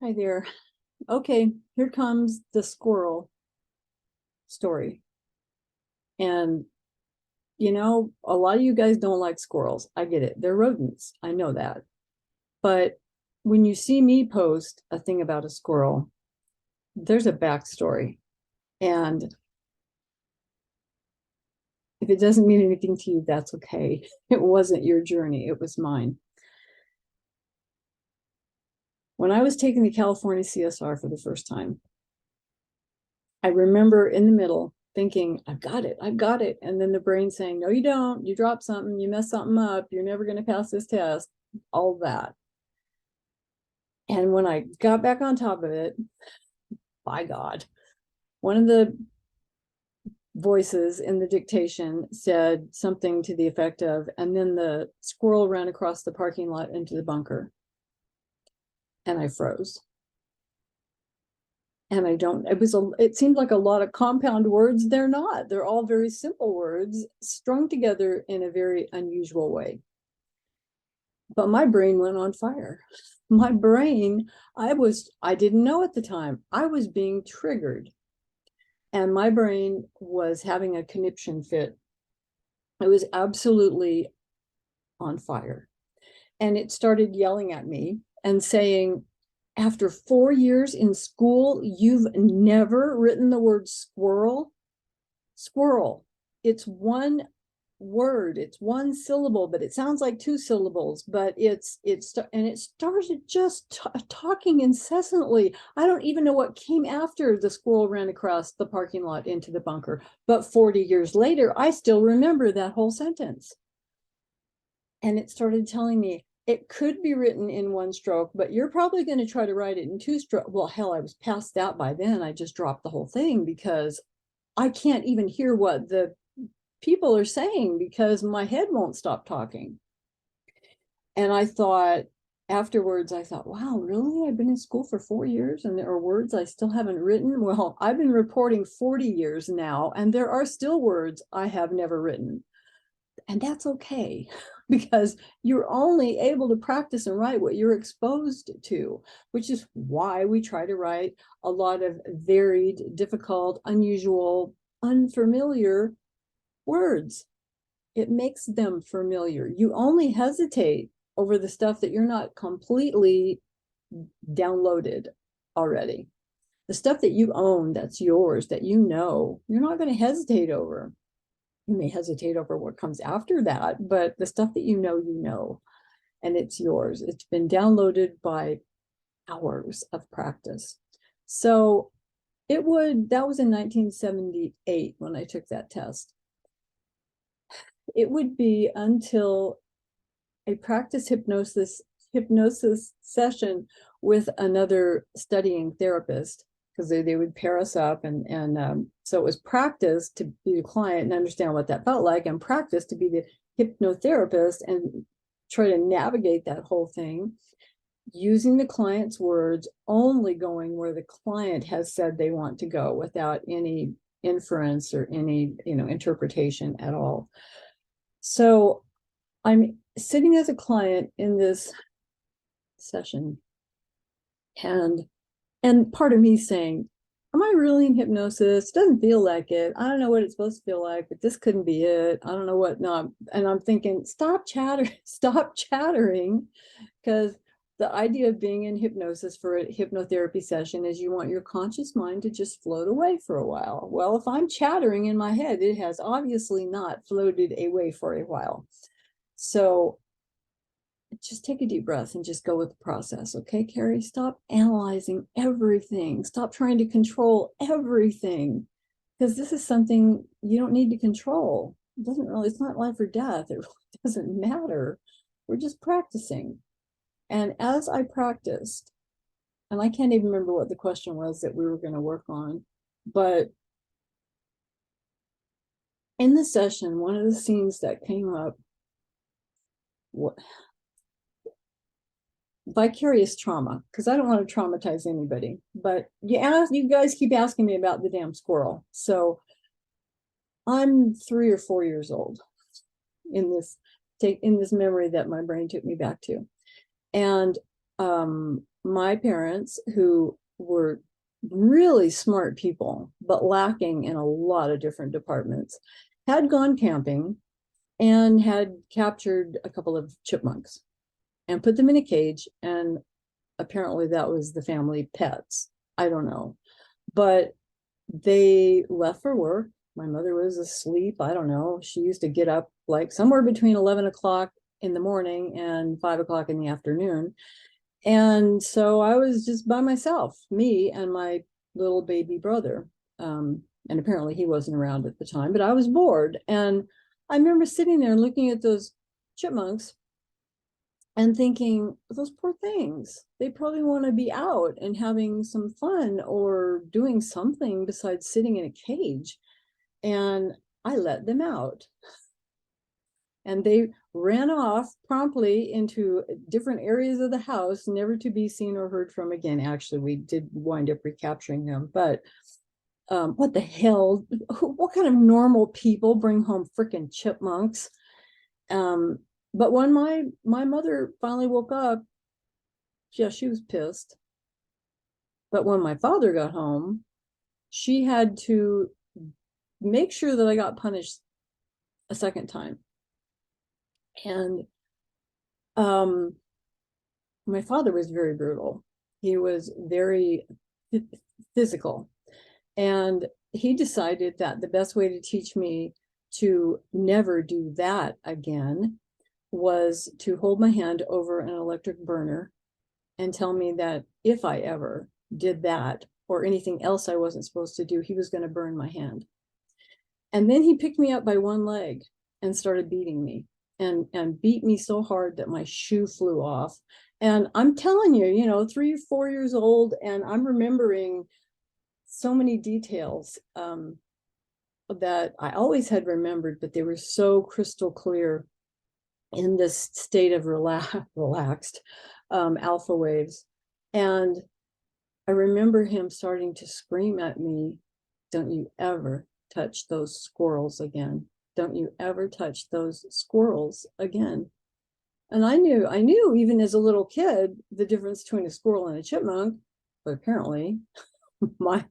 Hi there. Okay, here comes the squirrel story. And a lot of you guys don't like squirrels. I get it. They're rodents. I know that. But when you see me post a thing about a squirrel, there's a backstory. And if it doesn't mean anything to you, that's okay. It wasn't your journey, it was mine. When I was taking the California CSR for the first time, I remember in the middle thinking, I've got it, I've got it. And then the brain saying, no, you don't. You dropped something, you messed something up, you're never going to pass this test, all that. And when I got back on top of it, by God, one of the voices in the dictation said something to the effect of, and then the squirrel ran across the parking lot into the bunker. And I froze. And it seemed like a lot of compound words. They're not. They're all very simple words strung together in a very unusual way. But my brain went on fire. My brain, I didn't know at the time, I was being triggered. And my brain was having a conniption fit. It was absolutely on fire. And it started yelling at me and saying, after 4 years in school, you've never written the word squirrel? Squirrel. It's one word, it's one syllable, but it sounds like two syllables, but it started just talking incessantly. I don't even know what came after the squirrel ran across the parking lot into the bunker, but 40 years later, I still remember that whole sentence. And it started telling me, it could be written in one stroke, but you're probably going to try to write it in two strokes. Well, hell, I was past that by then. I just dropped the whole thing because I can't even hear what the people are saying because my head won't stop talking. And afterwards, I thought, wow, really? I've been in school for 4 years and there are words I still haven't written. Well, I've been reporting 40 years now, and there are still words I have never written. And that's okay, because you're only able to practice and write what you're exposed to, which is why we try to write a lot of varied, difficult, unusual, unfamiliar words. It makes them familiar. You only hesitate over the stuff that you're not completely downloaded already. The stuff that you own, that's yours, that you're not going to hesitate over. You may hesitate over what comes after that, but the stuff that you know, and it's yours. It's been downloaded by hours of practice. So that was in 1978 when I took that test. It would be until a practice hypnosis session with another studying therapist, because they would pair us up, and so it was practice to be the client and understand what that felt like, and practice to be the hypnotherapist and try to navigate that whole thing using the client's words, only going where the client has said they want to go without any inference or any interpretation at all. So I'm sitting as a client in this session, and part of me saying, am I really in hypnosis? It doesn't feel like it. I don't know what it's supposed to feel like, but this couldn't be it. I don't know what. No, and I'm thinking, stop chattering, because the idea of being in hypnosis for a hypnotherapy session is you want your conscious mind to just float away for a while. Well, if I'm chattering in my head, it has obviously not floated away for a while. So just take a deep breath and just go with the process. Okay, Carrie, stop analyzing everything. Stop trying to control everything, because this is something you don't need to control. It's not life or death. It really doesn't matter. We're just practicing. And as I practiced, and I can't even remember what the question was that we were going to work on, but in the session, one of the scenes that came up, vicarious trauma, because I don't want to traumatize anybody, but you guys keep asking me about the damn squirrel. So I'm 3 or 4 years old in this memory that my brain took me back to. And my parents, who were really smart people, but lacking in a lot of different departments, had gone camping and had captured a couple of chipmunks and put them in a cage. And apparently that was the family pets. I don't know. But they left for work. My mother was asleep. I don't know. She used to get up like somewhere between 11 o'clock in the morning and 5 o'clock in the afternoon. And so I was just by myself, me and my little baby brother. And apparently he wasn't around at the time, but I was bored. And I remember sitting there looking at those chipmunks and thinking, those poor things, they probably want to be out and having some fun or doing something besides sitting in a cage. And I let them out. And they ran off promptly into different areas of the house, never to be seen or heard from again. Actually, we did wind up recapturing them, but what the hell? What kind of normal people bring home freaking chipmunks? But when my mother finally woke up, yeah, she was pissed. But when my father got home, she had to make sure that I got punished a second time. And my father was very brutal. He was very physical. And he decided that the best way to teach me to never do that again was to hold my hand over an electric burner and tell me that if I ever did that or anything else I wasn't supposed to do, he was going to burn my hand. And then he picked me up by one leg and started beating me and beat me so hard that my shoe flew off. And I'm telling you, 3 or 4 years old, and I'm remembering so many details that I always had remembered, but they were so crystal clear in this state of relaxed alpha waves. And I remember him starting to scream at me, "Don't you ever touch those squirrels again. Don't you ever touch those squirrels again." And I knew even as a little kid, the difference between a squirrel and a chipmunk, but apparently my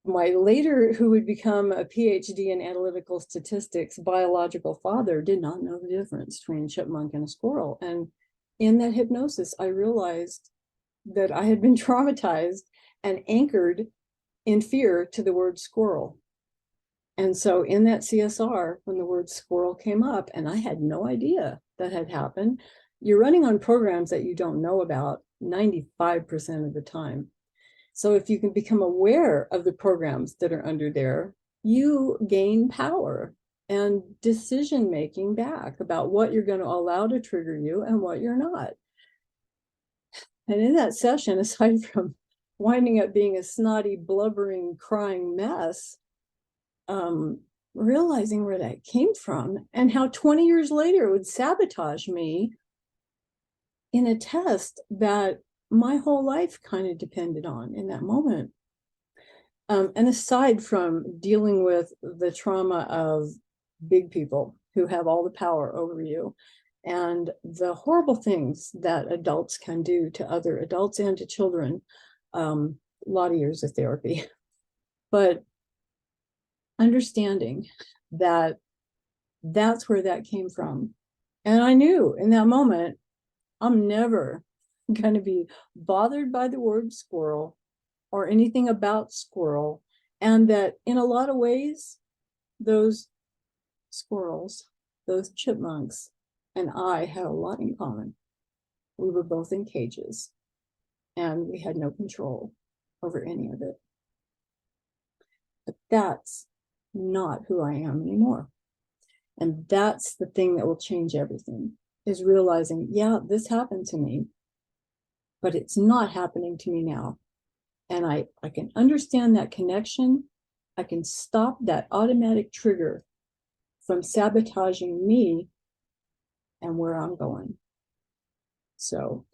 later, who would become a PhD in analytical statistics, biological father did not know the difference between a chipmunk and a squirrel. And in that hypnosis, I realized that I had been traumatized and anchored in fear to the word squirrel. And so in that CSR, when the word squirrel came up, and I had no idea that had happened, you're running on programs that you don't know about 95% of the time. So if you can become aware of the programs that are under there, you gain power and decision-making back about what you're going to allow to trigger you and what you're not. And in that session, aside from winding up being a snotty, blubbering, crying mess, realizing where that came from and how 20 years later it would sabotage me in a test that my whole life kind of depended on in that moment. And aside from dealing with the trauma of big people who have all the power over you and the horrible things that adults can do to other adults and to children, a lot of years of therapy, but understanding that that's where that came from. And I knew in that moment, I'm never going to be bothered by the word squirrel or anything about squirrel. And that in a lot of ways, those squirrels, those chipmunks, and I had a lot in common. We were both in cages and we had no control over any of it. But that's not who I am anymore. And that's the thing that will change everything, is realizing, yeah, this happened to me, but it's not happening to me now. And I can understand that connection. I can stop that automatic trigger from sabotaging me and where I'm going. So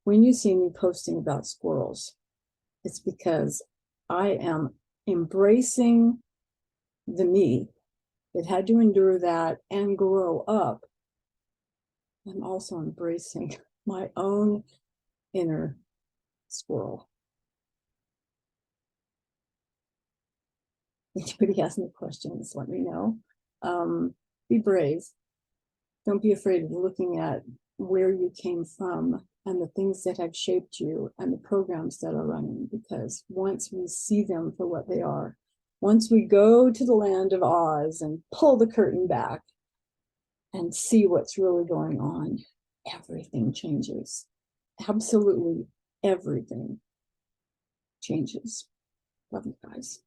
when you see me posting about squirrels, it's because I am embracing the me that had to endure that and grow up I'm also embracing my own inner squirrel. Anybody has any questions, let me know. Be brave. Don't be afraid of looking at where you came from and the things that have shaped you and the programs that are running, because once we see them for what they are, once we go to the land of Oz and pull the curtain back and see what's really going on, everything changes. Absolutely everything changes. Love you guys.